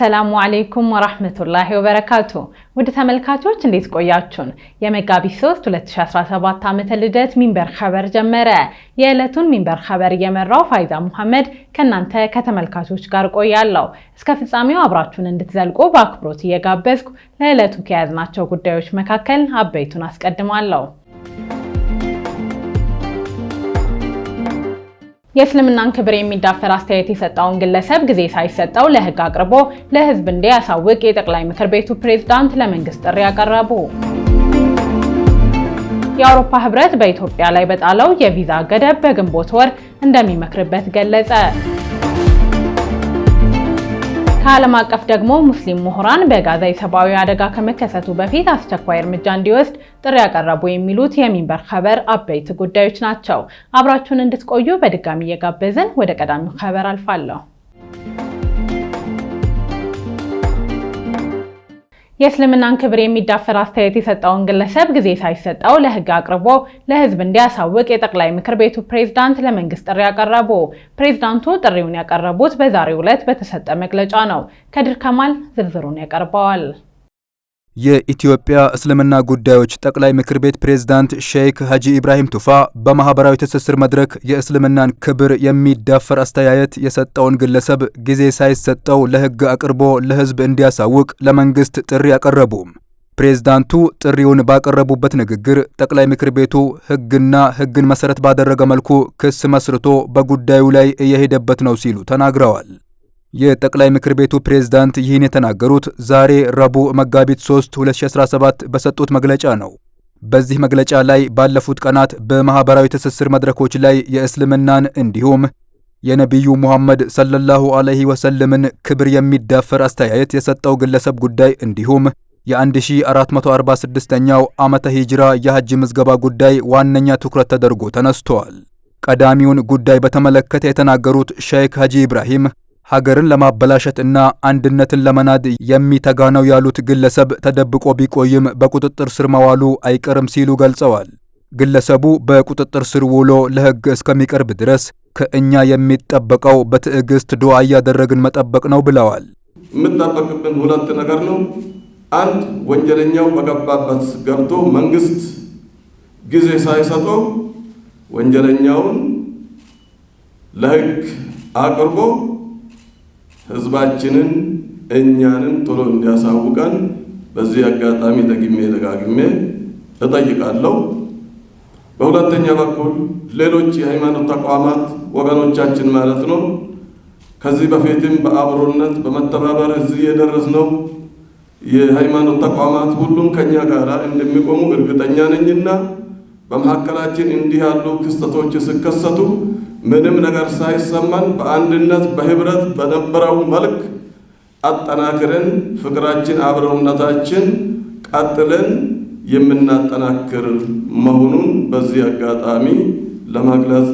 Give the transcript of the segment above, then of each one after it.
አሰላሙ አለይኩም ወራህመቱላሂ ወበረካቱ። ውድ ተመልካቾች እንዴት ቆያችሁን? የመጋቢት 3 2017 ዓመተ ልደት ሚንበር ኸበር ጀመረ። የዕለቱን ሚንበር ኸበር እየመራው ፋይዛ መሐመድ ከናንተ ከተመልካቾች ጋር ቆያለሁ። እስከ ፍጻሜው አብራችሁን እንድትዘልቁ በአክብሮት እየጋበዝኩ ለዕለቱ ከያዝናቸው ጉዳዮች መካከል አበይቱን አስቀድማለሁ። የእስልምናን ክብር የሚዳፈር አስተያየት የሰጠውን ግለሰብ ጊዜ ሳይሰጠው ለሕግ አቅርቦ ለሕዝብ እንዲያሳውቅ የጠቅላይ ምክር ቤቱ ፕሬዝዳንት ለመንግስት ጥሪ ያቀረቡ። የአውሮፓ ህብረት በኢትዮጵያ ላይ በጣለው የቪዛ ገደብ በግንቦት ወር እንደሚመክርበት ገለጸ። ከዓለም አቀፍ ደግሞ ሙስሊም ምሁራን በጋዛ የሰብአዊ አደጋ ከመከሰቱ በፊት አስቸኳይ እርምጃ እንዲወስድ ጥሪ ያቀረቡ የሚሉት የሚንበር ኸበር አበይት ጉዳዮች ናቸው። አብራችሁን እንድትቆዩ በድጋሚ እየጋበዝን ወደ ቀዳሚው ኸበር አልፋለሁ። የእስልምናን ክብር የሚዳፈር አስተያየት የሰጠውን ግለሰብ ጊዜ ሳይሰጠው ለሕግ አቅርቦ ለሕዝብ እንዲያሳውቅ የጠቅላይ ምክር ቤቱ ፕሬዝዳንት ለመንግስት ጥሪ ያቀረቡ። ፕሬዝዳንቱ ጥሪውን ያቀረቡት በዛሬው ዕለት በተሰጠ መግለጫ ነው። ከድር ከማል ዝርዝሩን ያቀርበዋል። የኢትዮጵያ እስልምና ጉዳዮች ጠቅላይ ምክር ቤት ፕሬዝዳንት ሼክ ሀጂ ኢብራሂም ቱፋ በማህበራዊ ትስስር መድረክ የእስልምናን ክብር የሚዳፈር አስተያየት የሰጠውን ግለሰብ ጊዜ ሳይሰጠው ለሕግ አቅርቦ ለሕዝብ እንዲያሳውቅ ለመንግስት ጥሪ አቀረቡ። ፕሬዝዳንቱ ጥሪውን ባቀረቡበት ንግግር ጠቅላይ ምክር ቤቱ ሕግን መሰረት ባደረገ መልኩ ክስ መስርቶ በጉዳዩ ላይ እየሄደበት ነው ሲሉ ተናግረዋል። የጠቅላይ ምክር ቤቱ ፕሬዝዳንት ይህን የተናገሩት ዛሬ ረቡዕ መጋቢት 3 2017 በሰጡት መግለጫ ነው። በዚህ መግለጫ ላይ ባለፉት ቀናት በማህበራዊ ትስስር መድረኮች ላይ የእስልምናን እንዲሁም የነቢዩ ሙሐመድ ሰለላሁ ዐለይሂ ወሰለምን ክብር የሚዳፈር አስተያየት የሰጠው ግለሰብ ጉዳይ እንዲሁም የ1446ኛው ዓመተ ሂጅራ የሐጅ ምዝገባ ጉዳይ ዋነኛ ትኩረት ተደርጎ ተነስቷል። ቀዳሚውን ጉዳይ በተመለከተ የተናገሩት ሼክ ሀጂ ኢብራሂም ሀገርን ለማበላሸት እና አንድነትን ለመናድ የሚተጋ ነው ያሉት ግለሰብ ተደብቆ ቢቆይም በቁጥጥር ስር መዋሉ አይቀርም ሲሉ ገልጸዋል። ግለሰቡ በቁጥጥር ስር ውሎ ለሕግ እስከሚቀርብ ድረስ ከእኛ የሚጠበቀው በትዕግስት ዱዓ እያደረግን መጠበቅ ነው ብለዋል። የምጠበቅብን ሁለት ነገር ነው። አንድ፣ ወንጀለኛው በገባበት ገብቶ መንግስት ጊዜ ሳይሰጠው ወንጀለኛውን ለሕግ አቅርቦ ህዝባችንን እኛንም ቶሎ እንዲያሳውቀን በዚህ አጋጣሚ ደጋግሜ እጠይቃለሁ። በሁለተኛ በኩል ሌሎች የሃይማኖት ተቋማት ወገኖቻችን ማለት ነው ከዚህ በፊትም በአብሮነት በመተባበር እዚህ የደረስነው የሃይማኖት ተቋማት ሁሉም ከኛ ጋር እንደሚቆሙ እርግጠኛ ነኝና በመካከላችን እንዲህ ያሉ ክስተቶች ሲከሰቱ ምንም ነገር ሳይሰማን በአንድነት በህብረት በነበረው መልክ አጠናክረን ፍቅራችን አብሮነታችን ቀጥለን የምናጠናክር መሆኑን በዚህ አጋጣሚ ለመግለጽ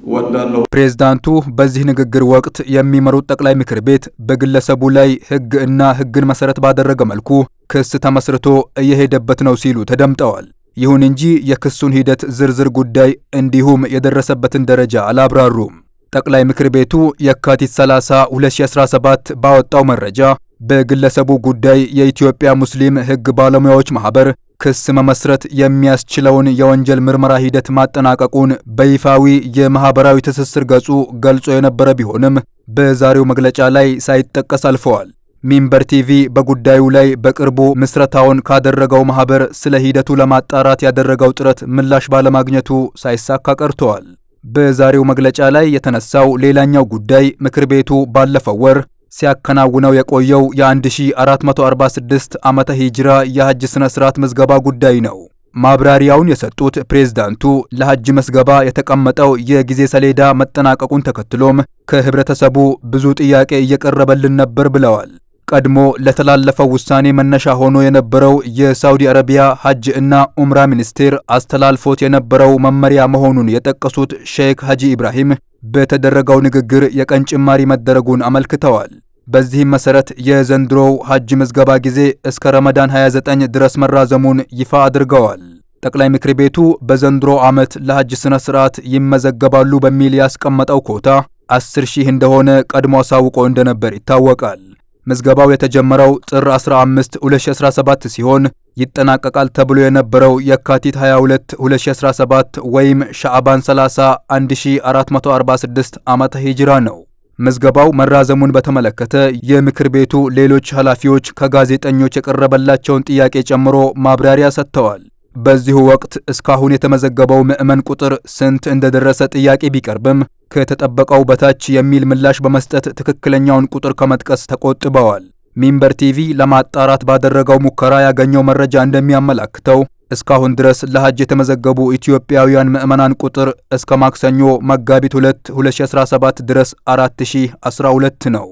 ወዳለሁ። ፕሬዝዳንቱ በዚህ ንግግር ወቅት የሚመሩት ጠቅላይ ምክር ቤት በግለሰቡ ላይ ሕግን መሰረት ባደረገ መልኩ ክስ ተመስርቶ እየሄደበት ነው ሲሉ ተደምጠዋል። ይሁን እንጂ የክሱን ሂደት ዝርዝር ጉዳይ እንዲሁም የደረሰበትን ደረጃ አላብራሩም። ጠቅላይ ምክር ቤቱ የካቲት 30 2017 ባወጣው መረጃ በግለሰቡ ጉዳይ የኢትዮጵያ ሙስሊም ሕግ ባለሙያዎች ማህበር ክስ መመስረት የሚያስችለውን የወንጀል ምርመራ ሂደት ማጠናቀቁን በይፋዊ የማህበራዊ ትስስር ገጹ ገልጾ የነበረ ቢሆንም በዛሬው መግለጫ ላይ ሳይጠቀስ አልፈዋል። ሚንበር ቲቪ በጉዳዩ ላይ በቅርቡ ምስረታውን ካደረገው ማህበር ስለ ሂደቱ ለማጣራት ያደረገው ጥረት ምላሽ ባለማግኘቱ ሳይሳካ ቀርተዋል። በዛሬው መግለጫ ላይ የተነሳው ሌላኛው ጉዳይ ምክር ቤቱ ባለፈው ወር ሲያከናውነው የቆየው የ1446 ዓመተ ሂጅራ የሐጅ ስነ ስርዓት ምዝገባ ጉዳይ ነው። ማብራሪያውን የሰጡት ፕሬዝዳንቱ ለሐጅ ምዝገባ የተቀመጠው የጊዜ ሰሌዳ መጠናቀቁን ተከትሎም ከህብረተሰቡ ብዙ ጥያቄ እየቀረበልን ነበር ብለዋል። ቀድሞ ለተላለፈው ውሳኔ መነሻ ሆኖ የነበረው የሳውዲ አረቢያ ሐጅ እና ኡምራ ሚኒስቴር አስተላልፎት የነበረው መመሪያ መሆኑን የጠቀሱት ሼክ ሀጂ ኢብራሂም በተደረገው ንግግር የቀን ጭማሪ መደረጉን አመልክተዋል። በዚህም መሰረት የዘንድሮው ሐጅ ምዝገባ ጊዜ እስከ ረመዳን 29 ድረስ መራዘሙን ይፋ አድርገዋል። ጠቅላይ ምክር ቤቱ በዘንድሮ ዓመት ለሐጅ ስነ ስርዓት ይመዘገባሉ በሚል ያስቀመጠው ኮታ 10,000 እንደሆነ ቀድሞ አሳውቆ እንደነበር ይታወቃል። ምዝገባው የተጀመረው ጥር 15 2017 ሲሆን ይጠናቀቃል ተብሎ የነበረው የካቲት 22 2017 ወይም ሻዕባን 30 1446 ዓመተ ሂጅራ ነው። ምዝገባው መራዘሙን በተመለከተ የምክር ቤቱ ሌሎች ኃላፊዎች ከጋዜጠኞች የቀረበላቸውን ጥያቄ ጨምሮ ማብራሪያ ሰጥተዋል። በዚሁ ወቅት እስካሁን የተመዘገበው ምዕመን ቁጥር ስንት እንደደረሰ ጥያቄ ቢቀርብም ከተጠበቀው በታች የሚል ምላሽ በመስጠት ትክክለኛውን ቁጥር ከመጥቀስ ተቆጥበዋል። ሚንበር ቲቪ ለማጣራት ባደረገው ሙከራ ያገኘው መረጃ እንደሚያመላክተው እስካሁን ድረስ ለሐጅ የተመዘገቡ ኢትዮጵያውያን ምዕመናን ቁጥር እስከ ማክሰኞ መጋቢት 2 2017 ድረስ 4012 ነው።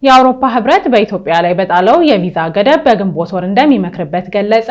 የአውሮፓ ህብረት በኢትዮጵያ ላይ በጣለው የቪዛ ገደብ በግንቦት ወር እንደሚመክርበት ገለጸ።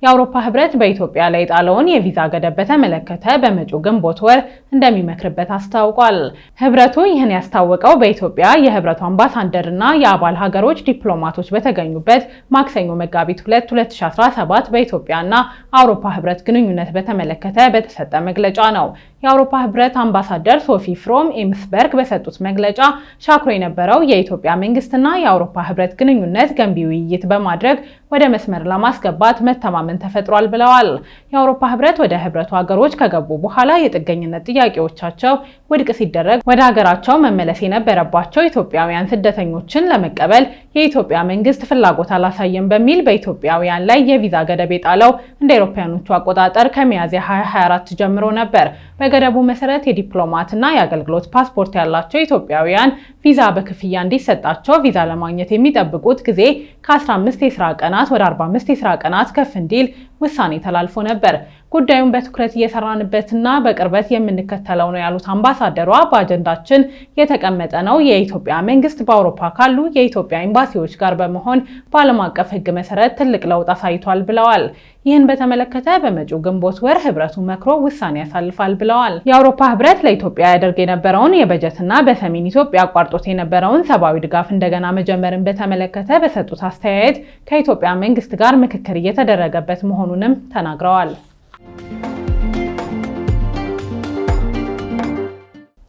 የአውሮፓ ህብረት በኢትዮጵያ ላይ የጣለውን የቪዛ ገደብ በተመለከተ በመጪው ግንቦት ወር እንደሚመክርበት አስታውቋል። ህብረቱ ይህን ያስታወቀው በኢትዮጵያ የህብረቱ አምባሳደርና የአባል ሀገሮች ዲፕሎማቶች በተገኙበት ማክሰኞ መጋቢት 2 2017 በኢትዮጵያና አውሮፓ ህብረት ግንኙነት በተመለከተ በተሰጠ መግለጫ ነው። የአውሮፓ ህብረት አምባሳደር ሶፊ ፍሮም ኤምስበርግ በሰጡት መግለጫ ሻክሮ የነበረው የኢትዮጵያ መንግስትና የአውሮፓ ህብረት ግንኙነት ገንቢ ውይይት በማድረግ ወደ መስመር ለማስገባት መተማመን ተፈጥሯል ብለዋል። የአውሮፓ ህብረት ወደ ህብረቱ ሀገሮች ከገቡ በኋላ የጥገኝነት ጥያቄዎቻቸው ውድቅ ሲደረግ ወደ ሀገራቸው መመለስ የነበረባቸው ኢትዮጵያውያን ስደተኞችን ለመቀበል የኢትዮጵያ መንግስት ፍላጎት አላሳየም በሚል በኢትዮጵያውያን ላይ የቪዛ ገደብ የጣለው እንደ አውሮፓውያኖቹ አቆጣጠር ከሚያዝያ 2024 ጀምሮ ነበር። በገደቡ መሰረት የዲፕሎማትና የአገልግሎት ፓስፖርት ያላቸው ኢትዮጵያውያን ቪዛ በክፍያ እንዲሰጣቸው ቪዛ ለማግኘት የሚጠብቁት ጊዜ ከ15 የስራ ቀናት ወደ 45 የስራ ቀናት ከፍ እንዲል ውሳኔ ተላልፎ ነበር። ጉዳዩን በትኩረት እየሰራንበትና በቅርበት የምንከተለው ነው ያሉት አምባሳደሯ በአጀንዳችን የተቀመጠ ነው። የኢትዮጵያ መንግስት በአውሮፓ ካሉ የኢትዮጵያ ኤምባሲዎች ጋር በመሆን በዓለም አቀፍ ሕግ መሰረት ትልቅ ለውጥ አሳይቷል ብለዋል። ይህን በተመለከተ በመጪው ግንቦት ወር ህብረቱ መክሮ ውሳኔ ያሳልፋል ብለዋል። የአውሮፓ ህብረት ለኢትዮጵያ ያደርግ የነበረውን የበጀትና በሰሜን ኢትዮጵያ አቋርጦት የነበረውን ሰብአዊ ድጋፍ እንደገና መጀመርን በተመለከተ በሰጡት አስተያየት ከኢትዮጵያ መንግስት ጋር ምክክር እየተደረገበት መሆኑንም ተናግረዋል።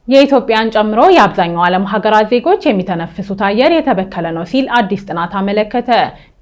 የኢትዮጵያን ጨምሮ የአብዛኛው ዓለም ሀገራት ዜጎች የሚተነፍሱት አየር የተበከለ ነው ሲል አዲስ ጥናት አመለከተ።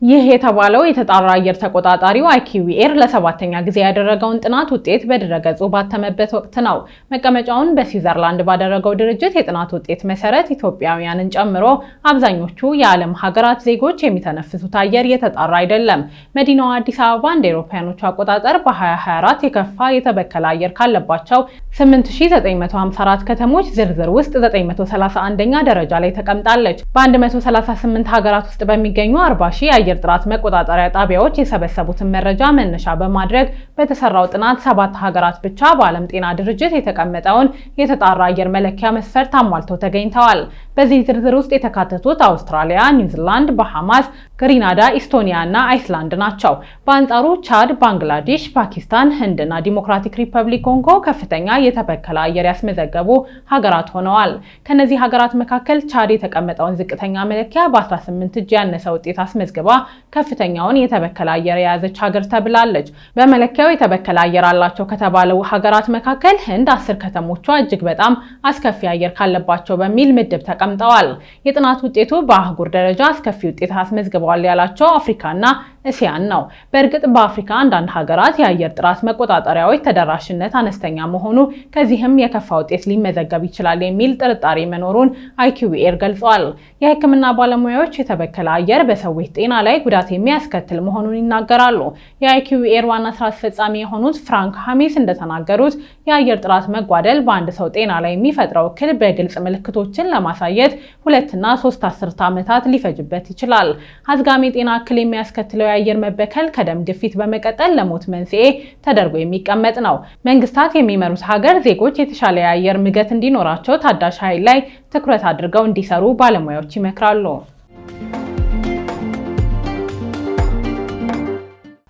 ይህ የተባለው የተጣራ አየር ተቆጣጣሪው IQAir ለ7ኛ ጊዜ ያደረገውን ጥናት ውጤት በድረገጹ ባተመበት ወቅት ነው። መቀመጫውን በስዊዘርላንድ ባደረገው ድርጅት የጥናት ውጤት መሰረት ኢትዮጵያውያንን ጨምሮ አብዛኞቹ የዓለም ሀገራት ዜጎች የሚተነፍሱት አየር የተጣራ አይደለም። መዲናዋ አዲስ አበባ እንደ አውሮፓውያኖቹ አቆጣጠር በ2024 የከፋ የተበከለ አየር ካለባቸው 8954 ከተሞች ዝርዝር ውስጥ 931ኛ ደረጃ ላይ ተቀምጣለች። በ138 ሀገራት ውስጥ በሚገኙ 40,000 የአየር ጥራት መቆጣጠሪያ ጣቢያዎች የሰበሰቡትን መረጃ መነሻ በማድረግ በተሰራው ጥናት 7 ሀገራት ብቻ በዓለም ጤና ድርጅት የተቀመጠውን የተጣራ አየር መለኪያ መስፈርት አሟልተው ተገኝተዋል። በዚህ ዝርዝር ውስጥ የተካተቱት አውስትራሊያ፣ ኒውዚላንድ፣ ባሃማስ፣ ግሪናዳ፣ ኢስቶኒያ እና አይስላንድ ናቸው። በአንጻሩ ቻድ፣ ባንግላዴሽ፣ ፓኪስታን፣ ህንድ እና ዲሞክራቲክ ሪፐብሊክ ኮንጎ ከፍተኛ የተበከለ አየር ያስመዘገቡ ሀገራት ሆነዋል። ከነዚህ ሀገራት መካከል ቻድ የተቀመጠውን ዝቅተኛ መለኪያ በ18 እጅ ያነሰ ውጤት አስመዝግባ ከፍተኛውን የተበከለ አየር የያዘች ሀገር ተብላለች። በመለኪያው የተበከለ አየር አላቸው ከተባለው ሀገራት መካከል ህንድ 10 ከተሞቿ እጅግ በጣም አስከፊ አየር ካለባቸው በሚል ምድብ ተቀምጠዋል። የጥናት ውጤቱ በአህጉር ደረጃ አስከፊ ውጤት አስመዝግበዋል ያላቸው አፍሪካና እስያን ነው። በእርግጥ በአፍሪካ አንዳንድ ሀገራት የአየር ጥራት መቆጣጠሪያዎች ተደራሽነት አነስተኛ መሆኑ ከዚህም የከፋ ውጤት ሊመዘገብ ይችላል የሚል ጥርጣሬ መኖሩን IQAir ገልጿል። የሕክምና ባለሙያዎች የተበከለ አየር በሰዎች ጤና ላይ ጉዳት የሚያስከትል መሆኑን ይናገራሉ። የIQAir ዋና ስራ አስፈጻሚ የሆኑት ፍራንክ ሃሚስ እንደተናገሩት የአየር ጥራት መጓደል በአንድ ሰው ጤና ላይ የሚፈጥረው እክል በግልጽ ምልክቶችን ለማሳየት 2 እና 3 አስርት ዓመታት ሊፈጅበት ይችላል። አዝጋሚ ጤና እክል የሚያስከትለው የአየር መበከል ከደም ግፊት በመቀጠል ለሞት መንስኤ ተደርጎ የሚቀመጥ ነው። መንግስታት የሚመሩት ሀገር ዜጎች የተሻለ የአየር ምገት እንዲኖራቸው ታዳሽ ኃይል ላይ ትኩረት አድርገው እንዲሰሩ ባለሙያዎች ይመክራሉ።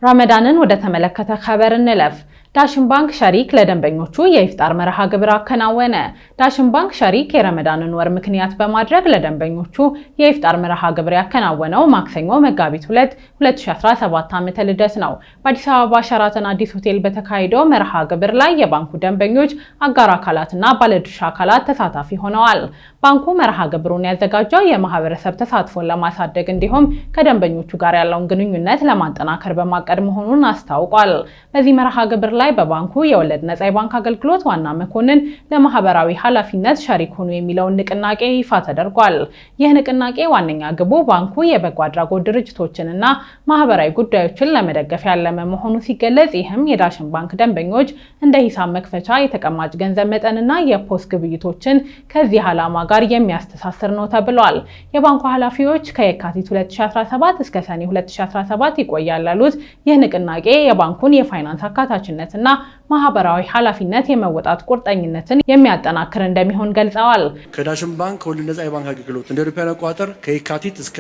ረመዳንን ወደ ተመለከተ ኸበር እንለፍ። ዳሽን ባንክ ሸሪክ ለደንበኞቹ የኢፍጣር መርሃ ግብር አከናወነ። ዳሽን ባንክ ሸሪክ የረመዳንን ወር ምክንያት በማድረግ ለደንበኞቹ የኢፍጣር መርሃ ግብር ያከናወነው ማክሰኞ መጋቢት 2 2017 ዓመተ ልደት ነው። በአዲስ አበባ ሸራተን አዲስ ሆቴል በተካሄደው መርሃ ግብር ላይ የባንኩ ደንበኞች፣ አጋር አካላትና ባለድርሻ አካላት ተሳታፊ ሆነዋል። ባንኩ መርሃ ግብሩን ያዘጋጀው የማህበረሰብ ተሳትፎን ለማሳደግ እንዲሁም ከደንበኞቹ ጋር ያለውን ግንኙነት ለማጠናከር በማቀድ መሆኑን አስታውቋል። በዚህ መርሃ ግብር ላይ በባንኩ የወለድ ነፃ የባንክ አገልግሎት ዋና መኮንን ለማህበራዊ ኃላፊነት ሸሪክ ሆኑ የሚለውን ንቅናቄ ይፋ ተደርጓል። ይህ ንቅናቄ ዋነኛ ግቡ ባንኩ የበጎ አድራጎት ድርጅቶችንና ማህበራዊ ጉዳዮችን ለመደገፍ ያለመ መሆኑ ሲገለጽ፣ ይህም የዳሽን ባንክ ደንበኞች እንደ ሂሳብ መክፈቻ፣ የተቀማጭ ገንዘብ መጠንና የፖስ ግብይቶችን ከዚህ ዓላማ ጋር የሚያስተሳስር ነው ተብሏል። የባንኩ ኃላፊዎች ከየካቲት 2017 እስከ ሰኔ 2017 ይቆያል ያሉት ይህ ንቅናቄ የባንኩን የፋይናንስ አካታችነትና ማህበራዊ ኃላፊነት የመወጣት ቁርጠኝነትን የሚያጠናክር እንደሚሆን ገልጸዋል። ከዳሽን ባንክ ከወለድ ነፃ የባንክ አገልግሎት እንደ አውሮፓውያን አቆጣጠር ከየካቲት እስከ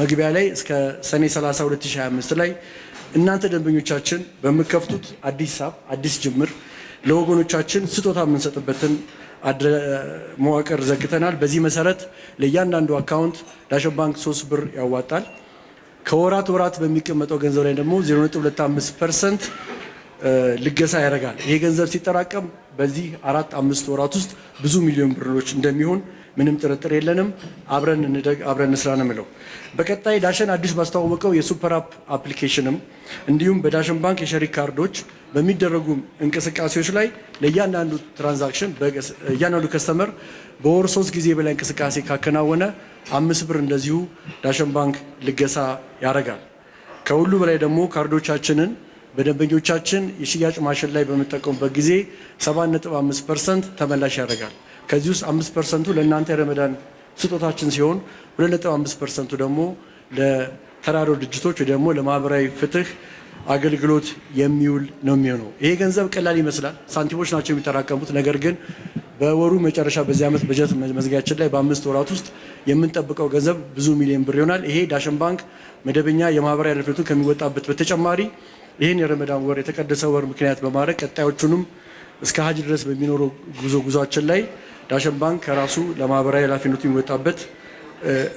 መግቢያ ላይ እስከ ሰኔ 30 2025 ላይ እናንተ ደንበኞቻችን በመከፍቱት አዲስ ሂሳብ አዲስ ጅምር ለወገኖቻችን ስጦታ የምንሰጥበትን መዋቅር ዘግተናል። በዚህ መሰረት ለእያንዳንዱ አካውንት ዳሽን ባንክ 3 ብር ያዋጣል። ከወራት በሚቀመጠው ገንዘብ ላይ ደግሞ 0.25% ልገሳ ያደርጋል። ይሄ ገንዘብ ሲጠራቀም በዚህ 4-5 ወራት ውስጥ ብዙ ሚሊዮን ብሮች እንደሚሆን ምንም ጥርጥር የለንም። አብረን እንደግ አብረን እንስራ ነው የምለው። በቀጣይ ዳሽን አዲስ ባስተዋወቀው የሱፐር አፕ አፕሊኬሽንም እንዲሁም በዳሽን ባንክ የሸሪክ ካርዶች በሚደረጉ እንቅስቃሴዎች ላይ ለእያንዳንዱ ትራንዛክሽን እያንዳንዱ ከስተመር በወር 3 ጊዜ በላይ እንቅስቃሴ ካከናወነ 5 ብር እንደዚሁ ዳሽን ባንክ ልገሳ ያደርጋል። ከሁሉ በላይ ደግሞ ካርዶቻችንን በደንበኞቻችን የሽያጭ ማሽን ላይ በመጠቀሙበት ጊዜ 7.5% ተመላሽ ያደርጋል። ከዚህ ውስጥ 5% ለእናንተ የረመዳን ስጦታችን ሲሆን 2.5% ደግሞ ለተራድኦ ድርጅቶች ወይ ደግሞ ለማህበራዊ ፍትህ አገልግሎት የሚውል ነው የሚሆነው። ይሄ ገንዘብ ቀላል ይመስላል፣ ሳንቲሞች ናቸው የሚጠራቀሙት። ነገር ግን በወሩ መጨረሻ በዚህ ዓመት በጀት መዝጊያችን ላይ በ5 ወራት ውስጥ የምንጠብቀው ገንዘብ ብዙ ሚሊዮን ብር ይሆናል። ይሄ ዳሽን ባንክ መደበኛ የማህበራዊ ኃላፊነቱን ከሚወጣበት በተጨማሪ ይህን የረመዳን ወር የተቀደሰ ወር ምክንያት በማድረግ ቀጣዮቹንም እስከ ሀጅ ድረስ በሚኖረው ጉዟችን ላይ ዳሽን ባንክ ከራሱ ለማህበራዊ ኃላፊነቱ የሚወጣበት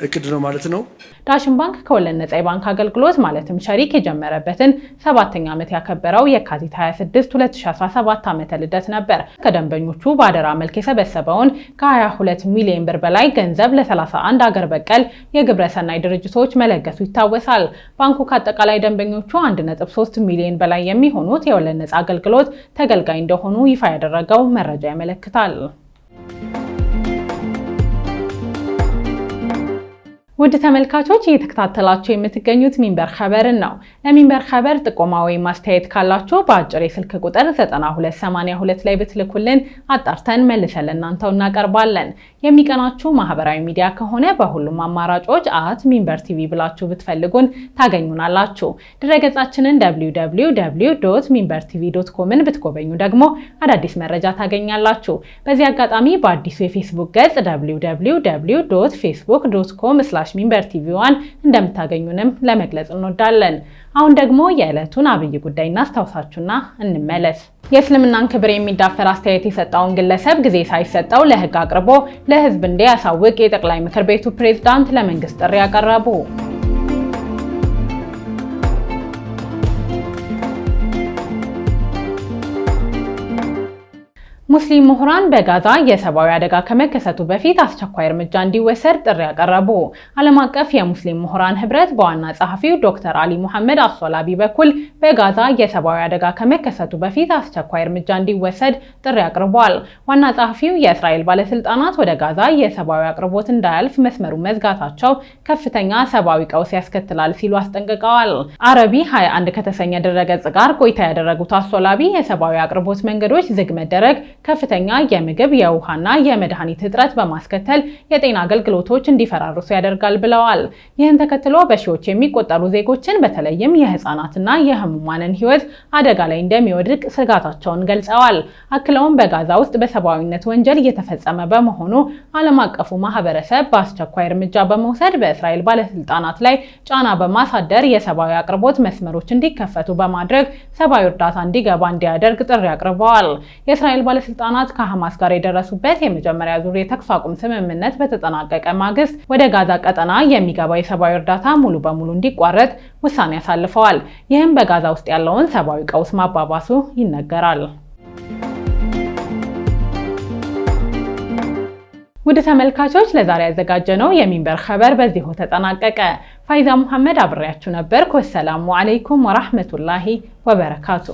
እቅድ ነው ማለት ነው። ዳሽን ባንክ ከወለድ ነፃ የባንክ አገልግሎት ማለትም ሸሪክ የጀመረበትን 7ኛ ዓመት ያከበረው የካቲት 26 2017 ዓመተ ልደት ነበር። ከደንበኞቹ በአደራ መልክ የሰበሰበውን ከ22 ሚሊዮን ብር በላይ ገንዘብ ለ31 አገር በቀል የግብረሰናይ ድርጅቶች መለገሱ ይታወሳል። ባንኩ ከአጠቃላይ ደንበኞቹ 1.3 ሚሊዮን በላይ የሚሆኑት የወለድ ነፃ አገልግሎት ተገልጋይ እንደሆኑ ይፋ ያደረገው መረጃ ያመለክታል። ውድ ተመልካቾች እየተከታተላችሁ የምትገኙት ሚንበር ኸበርን ነው። ለሚንበር ኸበር ጥቆማ ወይም ማስተያየት ካላችሁ በአጭር የስልክ ቁጥር 9282 ላይ ብትልኩልን አጣርተን መልሰን ለእናንተው እናቀርባለን። የሚቀናችሁ ማህበራዊ ሚዲያ ከሆነ በሁሉም አማራጮች ሚንበር ቲቪ ብላችሁ ብትፈልጉን ታገኙናላችሁ። ድረገጻችንን www.minbertv.comን ብትጎበኙ ደግሞ አዳዲስ መረጃ ታገኛላችሁ። በዚህ አጋጣሚ በአዲሱ የፌስቡክ ገጽ www.facebook.com/minber tv1 እንደምታገኙንም ለመግለጽ እንወዳለን። አሁን ደግሞ የዕለቱን አብይ ጉዳይ እናስታውሳችሁና እንመለስ። የእስልምናን ክብር የሚዳፈር አስተያየት የሰጠውን ግለሰብ ጊዜ ሳይሰጠው ለህግ አቅርቦ ለህዝብ እንዲያሳውቅ የጠቅላይ ምክር ቤቱ ፕሬዝዳንት ለመንግስት ጥሪ ያቀረቡ። ሙስሊም ምሁራን በጋዛ የሰብአዊ አደጋ ከመከሰቱ በፊት አስቸኳይ እርምጃ እንዲወሰድ ጥሪ ያቀረቡ። ዓለም አቀፍ የሙስሊም ምሁራን ህብረት በዋና ጸሐፊው ዶክተር አሊ ሙሐመድ አሶላቢ በኩል በጋዛ የሰብአዊ አደጋ ከመከሰቱ በፊት አስቸኳይ እርምጃ እንዲወሰድ ጥሪ አቅርቧል። ዋና ጸሐፊው የእስራኤል ባለስልጣናት ወደ ጋዛ የሰብአዊ አቅርቦት እንዳያልፍ መስመሩን መዝጋታቸው ከፍተኛ ሰብአዊ ቀውስ ያስከትላል ሲሉ አስጠንቅቀዋል። አረቢ 21 ከተሰኘ ድረገጽ ጋር ቆይታ ያደረጉት አሶላቢ የሰብአዊ አቅርቦት መንገዶች ዝግ መደረግ ከፍተኛ የምግብ የውሃና የመድኃኒት እጥረት በማስከተል የጤና አገልግሎቶች እንዲፈራርሱ ያደርጋል ብለዋል። ይህን ተከትሎ በሺዎች የሚቆጠሩ ዜጎችን በተለይም የህፃናትና የህሙማንን ህይወት አደጋ ላይ እንደሚወድቅ ስጋታቸውን ገልጸዋል። አክለውም በጋዛ ውስጥ በሰብአዊነት ወንጀል እየተፈጸመ በመሆኑ ዓለም አቀፉ ማህበረሰብ በአስቸኳይ እርምጃ በመውሰድ በእስራኤል ባለስልጣናት ላይ ጫና በማሳደር የሰብአዊ አቅርቦት መስመሮች እንዲከፈቱ በማድረግ ሰብአዊ እርዳታ እንዲገባ እንዲያደርግ ጥሪ አቅርበዋል። የእስራኤል ባለስልጣናት ከሐማስ ጋር የደረሱበት የመጀመሪያ ዙር የተኩስ አቁም ስምምነት በተጠናቀቀ ማግስት ወደ ጋዛ ቀጠና የሚገባው የሰብአዊ እርዳታ ሙሉ በሙሉ እንዲቋረጥ ውሳኔ አሳልፈዋል። ይህም በጋዛ ውስጥ ያለውን ሰብአዊ ቀውስ ማባባሱ ይነገራል። ውድ ተመልካቾች ለዛሬ ያዘጋጀነው የሚንበር ኸበር በዚሁ ተጠናቀቀ። ፋይዛ መሐመድ አብሬያችሁ ነበር። ወሰላሙ አለይኩም ወራህመቱላሂ ወበረካቱ።